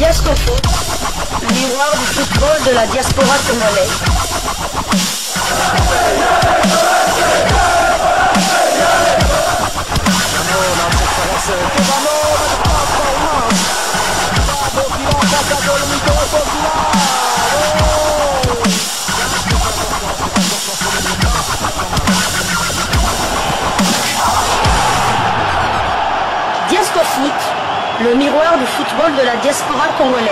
Diasco Foot, le miroir du football de la diaspora congolaise. Diasco Foot, le miroir du football de la diaspora congolaise.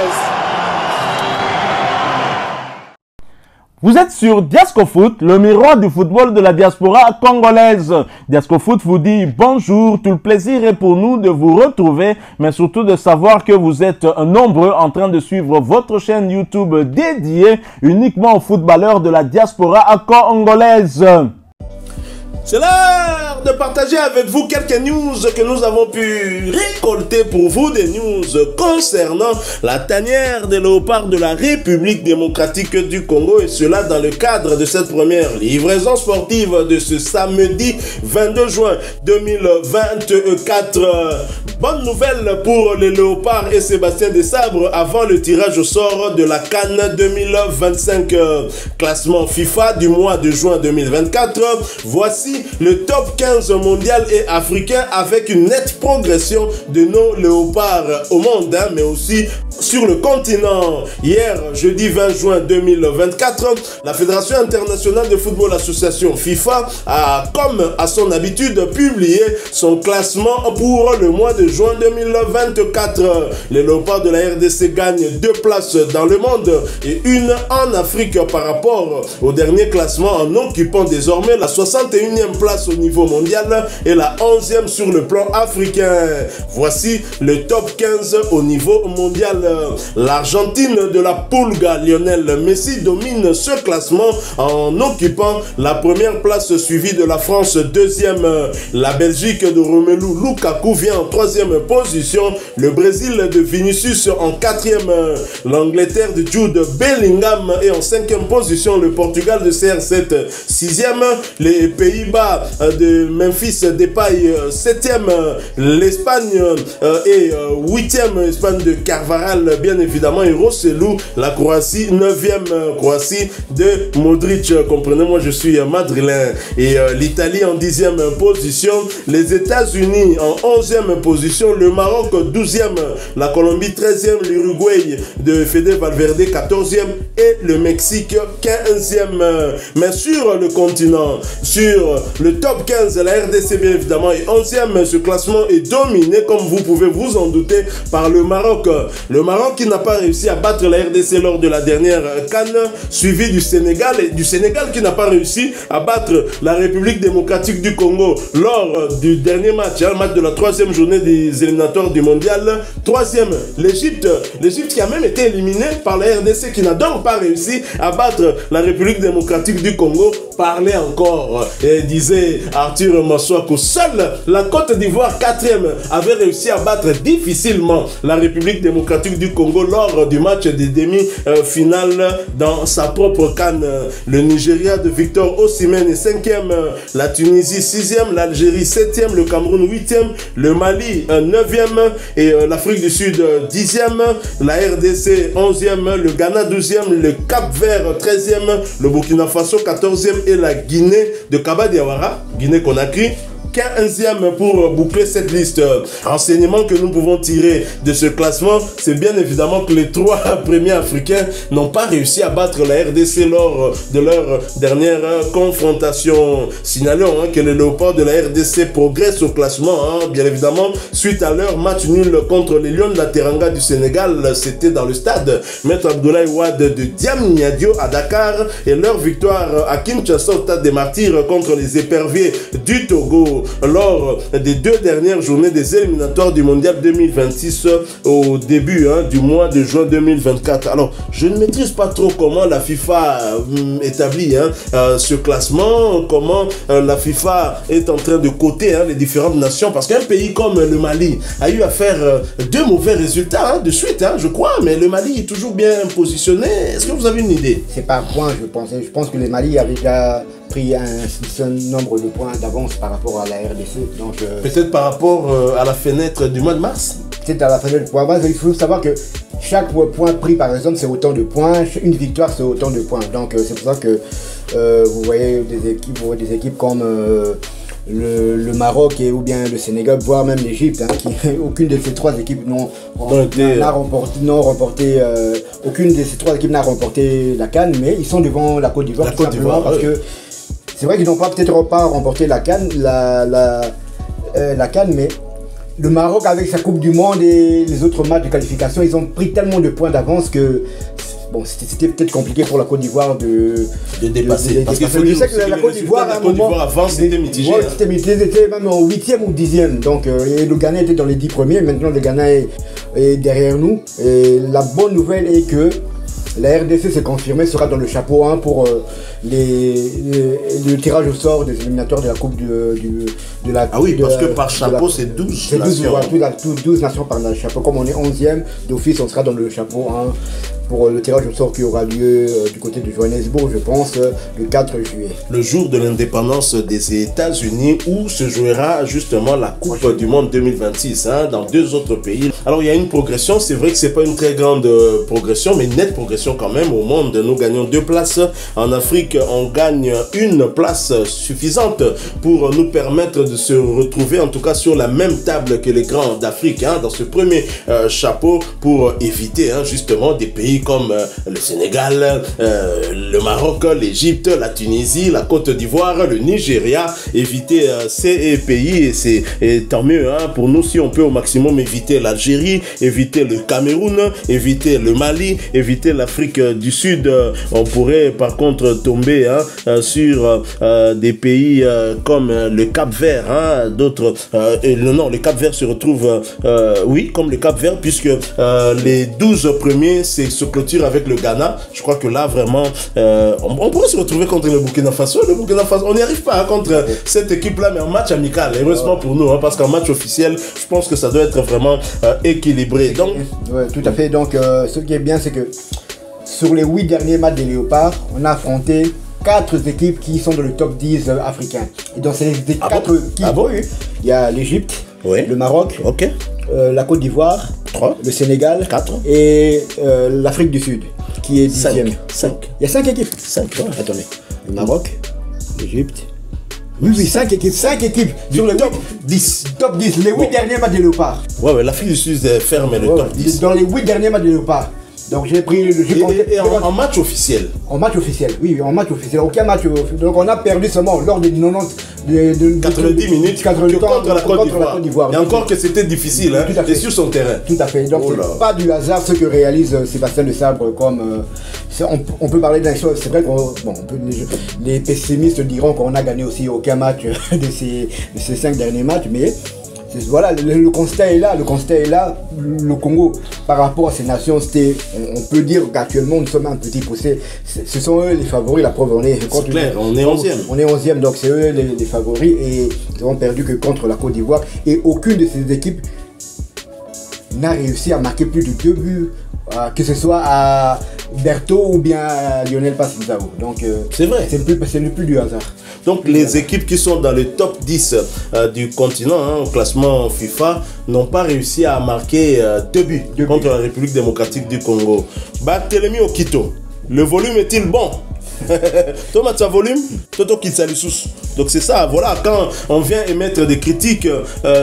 Vous êtes sur Diasco Foot, le miroir du football de la diaspora congolaise. Diasco Foot vous dit bonjour, tout le plaisir est pour nous de vous retrouver, mais surtout de savoir que vous êtes nombreux en train de suivre votre chaîne YouTube dédiée uniquement aux footballeurs de la diaspora congolaise. C'est l'heure de partager avec vous quelques news que nous avons pu récolter pour vous, des news concernant la tanière des léopards de la République démocratique du Congo, et cela dans le cadre de cette première livraison sportive de ce samedi 22 juin 2024. Bonne nouvelle pour les léopards et Sébastien Desabre avant le tirage au sort de la CAN 2025. Classement FIFA du mois de juin 2024. Voici le top 15 mondial et africain avec une nette progression de nos léopards au monde, mais aussi sur le continent. Hier, jeudi 20 juin 2024, la Fédération internationale de football association FIFA a, comme à son habitude, publié son classement pour le mois de juin 2024. Les léopards de la RDC gagnent 2 places dans le monde et une en Afrique par rapport au dernier classement, en occupant désormais la 61e place au niveau mondial et la 11e sur le plan africain. Voici le top 15 au niveau mondial. L'Argentine de la Pulga, Lionel Messi, domine ce classement en occupant la première place, suivie de la France 2e. La Belgique de Romelu Lukaku vient en 3e position. Le Brésil de Vinicius en 4e. L'Angleterre de Jude Bellingham est en 5e position. Le Portugal de CR7 6e. Les Pays-Bas de Memphis Depay 7e. L'Espagne est 8e. Espagne de Carvajal, bien évidemment, et Rossellou. La Croatie 9e. Croatie de Modric. Comprenez-moi, je suis madrilène. Et l'Italie en 10e position. Les États-Unis en 11e position. Le Maroc 12e. La Colombie 13e. L'Uruguay de Fede Valverde 14e. Et le Mexique 15e. Mais sur le continent, sur le top 15, la RDC bien évidemment est 11e. Ce classement est dominé, comme vous pouvez vous en douter, par le Maroc. Le Maroc qui n'a pas réussi à battre la RDC lors de la dernière CAN, suivi du Sénégal, et du Sénégal qui n'a pas réussi à battre la République démocratique du Congo lors du dernier match, le match de la 3e journée des éliminatoires du mondial. 3e, l'Égypte qui a même été éliminée par la RDC, qui n'a donc pas réussi à battre la République démocratique du Congo. Parlez encore, et disait Arthur Massoako, seule la Côte d'Ivoire 4e avait réussi à battre difficilement la République démocratique du Congo lors du match des demi-finales dans sa propre CAN. Le Nigeria de Victor Osimhen est 5e, la Tunisie 6e, l'Algérie 7e, le Cameroun 8e, le Mali 9e et l'Afrique du Sud 10e, la RDC 11e, le Ghana 12e, le Cap-Vert 13e, le Burkina Faso 14e et la Guinée de Kaba Diawara, Guinée-Conakry 15e pour boucler cette liste. Renseignement que nous pouvons tirer de ce classement, c'est bien évidemment que les 3 premiers africains n'ont pas réussi à battre la RDC lors de leur dernière confrontation. Signalons que les léopards de la RDC progressent au classement, bien évidemment, suite à leur match nul contre les Lions de la Teranga du Sénégal. C'était dans le stade Maître Abdoulaye Wade de Diamniadio à Dakar, et leur victoire à Kinshasa au stade des Martyrs contre les éperviers du Togo lors des 2 dernières journées des éliminatoires du mondial 2026 au début du mois de juin 2024. Alors, je ne maîtrise pas trop comment la FIFA établit ce classement, comment la FIFA est en train de coter les différentes nations, parce qu'un pays comme le Mali a eu à faire 2 mauvais résultats de suite, je crois, mais le Mali est toujours bien positionné. Est-ce que vous avez une idée? C'est pas point, je pense. Je pense que le Mali avait déjà pris un certain nombre de points d'avance par rapport à la RDC. Donc peut-être par rapport à la fenêtre du mois de mars. Peut-être à la fenêtre du mois de mars. Il faut savoir que chaque point pris par exemple c'est autant de points, une victoire c'est autant de points. Donc c'est pour ça que vous voyez des équipes comme le Maroc ou bien le Sénégal, voire même l'Égypte, aucune de ces trois équipes aucune de ces trois équipes n'a remporté la CAN, mais ils sont devant la Côte d'Ivoire parce que c'est vrai qu'ils n'ont peut-être pas remporté la CAN, la CAN, mais le Maroc avec sa Coupe du Monde et les autres matchs de qualification, ils ont pris tellement de points d'avance que bon, c'était peut-être compliqué pour la Côte d'Ivoire de dépasser. Parce que je sais que la Côte d'Ivoire avant c'était mitigé. Ouais, c'était mitigé, c'était même au 8e ou 10e. Donc et le Ghana était dans les 10 premiers. Maintenant le Ghana est derrière nous. Et la bonne nouvelle est que la RDC s'est confirmée, sera dans le chapeau 1 pour le tirage au sort des éliminatoires de la Coupe de la... Ah oui, parce que par chapeau, c'est 12 nations. C'est 12 nations par le chapeau. Comme on est 11e, d'office, on sera dans le chapeau 1 pour le tirage au sort qui aura lieu du côté de Johannesburg, je pense, le 4 juillet. Le jour de l'indépendance des États-Unis, où se jouera justement la Coupe du Monde 2026, dans 2 autres pays. Alors il y a une progression, c'est vrai que c'est pas une très grande progression, mais une nette progression quand même. Au monde, nous gagnons 2 places. En Afrique, on gagne 1 place suffisante pour nous permettre de se retrouver en tout cas sur la même table que les grands d'Afrique, dans ce premier chapeau, pour éviter justement des pays comme le Sénégal, le Maroc, l'Égypte, la Tunisie, la Côte d'Ivoire, le Nigeria. Éviter ces pays, et tant mieux pour nous si on peut au maximum éviter l'Algérie, éviter le Cameroun, éviter le Mali, éviter l'Afrique du Sud. On pourrait par contre tomber sur des pays comme le Cap-Vert, d'autres. Non, le Cap-Vert se retrouve, oui, comme le Cap-Vert, puisque les 12 premiers, c'est se clôture avec le Ghana. Je crois que là vraiment on pourrait se retrouver contre le Burkina Faso. Le Burkina Faso, on n'y arrive pas contre cette équipe là, mais en match amical, heureusement pour nous, parce qu'en match officiel je pense que ça doit être vraiment équilibré. Donc ouais, tout à fait. Donc ce qui est bien, c'est que sur les 8 derniers matchs des Léopards, on a affronté 4 équipes qui sont dans le top 10 africain. Et dans ces 4 équipes, il y a l'Égypte, le Maroc, la Côte d'Ivoire, 3, le Sénégal, 4 et l'Afrique du Sud qui est 10e. 5. Il y a 5 équipes. 5. Attendez. Le Maroc, l'Égypte. Oui, 5 équipes. 5 équipes sur le top 10. Top 10. Les 8 derniers matchs de Léopard. Ouais, l'Afrique du Sud ferme le top 10. Dans les 8 derniers matchs de Léopard. Donc j'ai pris en match officiel. En match officiel, oui, en match officiel. Aucun match. Donc on a perdu seulement lors des 90 minutes contre la Côte d'Ivoire. Et encore que c'était difficile, et sur son terrain. Tout à fait. Donc c'est pas du hasard ce que réalise Sébastien Desabre comme. On peut parler d'un chose. C'est vrai que les pessimistes diront qu'on n'a gagné aussi aucun match de ces 5 derniers matchs, mais. Voilà, le constat est là, le Congo, par rapport à ces nations, on peut dire qu'actuellement nous sommes un petit poussé, ce sont eux les favoris, la preuve, c'est clair, on est 11e. On est 11e, donc c'est eux les favoris, et ils n'ont perdu que contre la Côte d'Ivoire, et aucune de ces équipes n'a réussi à marquer plus de 2 buts, que ce soit à Berthaud ou bien à Lionel Passinzao. Donc c'est vrai, ce n'est plus du hasard. Donc les équipes qui sont dans le top 10 du continent, au classement FIFA, n'ont pas réussi à marquer 2 buts contre la République démocratique du Congo. Barthélemy Okito, le volume est-il bon? Thomas, tu as volume? Toto Kitsalissous. Donc c'est ça, voilà, quand on vient émettre des critiques,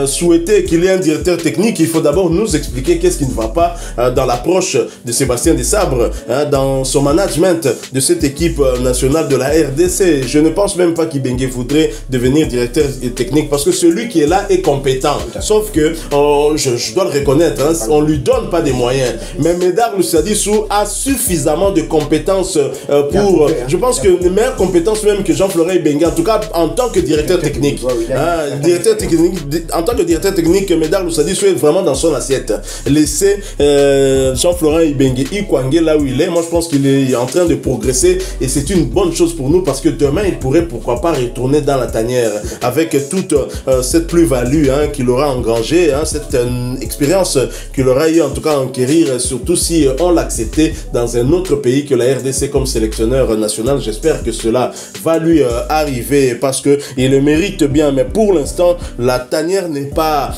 souhaiter qu'il y ait un directeur technique, il faut d'abord nous expliquer qu'est-ce qui ne va pas dans l'approche de Sébastien Desabre, dans son management de cette équipe nationale de la RDC. Je ne pense même pas qu'Ibenge voudrait devenir directeur technique parce que celui qui est là est compétent. Sauf que, je dois le reconnaître, on ne lui donne pas des moyens. Mais Médard Loussadissou a suffisamment de compétences pour... Je pense que les meilleures compétences même que Jean-Florent Ibenge, en tout cas en tant que directeur technique, en tant que directeur technique, Médard Loussadissou est vraiment dans son assiette. Laissez Jean-Florent Ibenge Ikwange là où il est. Moi je pense qu'il est en train de progresser et c'est une bonne chose pour nous parce que demain il pourrait pourquoi pas retourner dans la tanière avec toute cette plus-value qu'il aura engrangée, cette expérience qu'il aura eu en tout cas à enquérir, surtout si on l'acceptait dans un autre pays que la RDC comme sélectionneur national. J'espère que cela va lui arriver. parce qu'il le mérite bien. Mais pour l'instant, la tanière n'est pas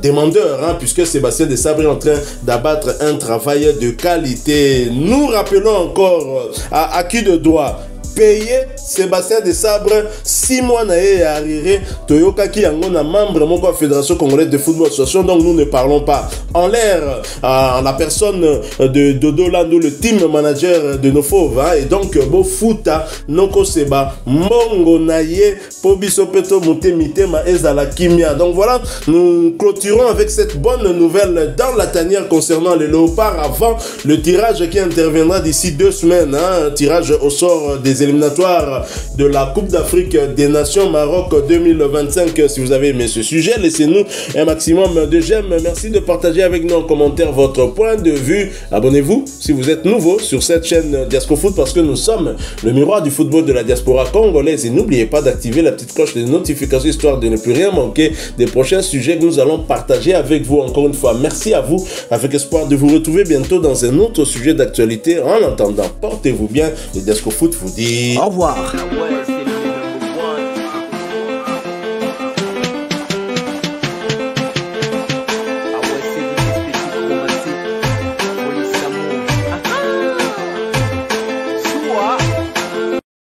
demandeur, hein, puisque Sébastien Desabre est en train d'abattre un travail de qualité. Nous rappelons encore à qui de droit payer Sébastien Desabre 6 mois naé arrivé Toyoka qui yango na membre de la Fédération Congolaise de Football Association, donc nous ne parlons pas en l'air en la personne de Dodo Lando, le team manager de nos fauves, hein, et donc Bo Futa Noko Seba Mongo Naye Pobiso Peto Monte Mitema Ezala Kimia. Donc voilà, nous clôturons avec cette bonne nouvelle dans la tanière concernant les léopards avant le tirage qui interviendra d'ici 2 semaines, hein, un tirage au sort des éliminatoires de la Coupe d'Afrique des Nations Maroc 2025. Si vous avez aimé ce sujet, laissez-nous un maximum de j'aime. Merci de partager avec nous en commentaire votre point de vue. Abonnez-vous si vous êtes nouveau sur cette chaîne Diascofoot, parce que nous sommes le miroir du football de la diaspora congolaise. Et n'oubliez pas d'activer la petite cloche de notification histoire de ne plus rien manquer des prochains sujets que nous allons partager avec vous. Encore une fois, merci à vous, avec espoir de vous retrouver bientôt dans un autre sujet d'actualité. En attendant, portez-vous bien. Et Diascofoot vous dit au revoir.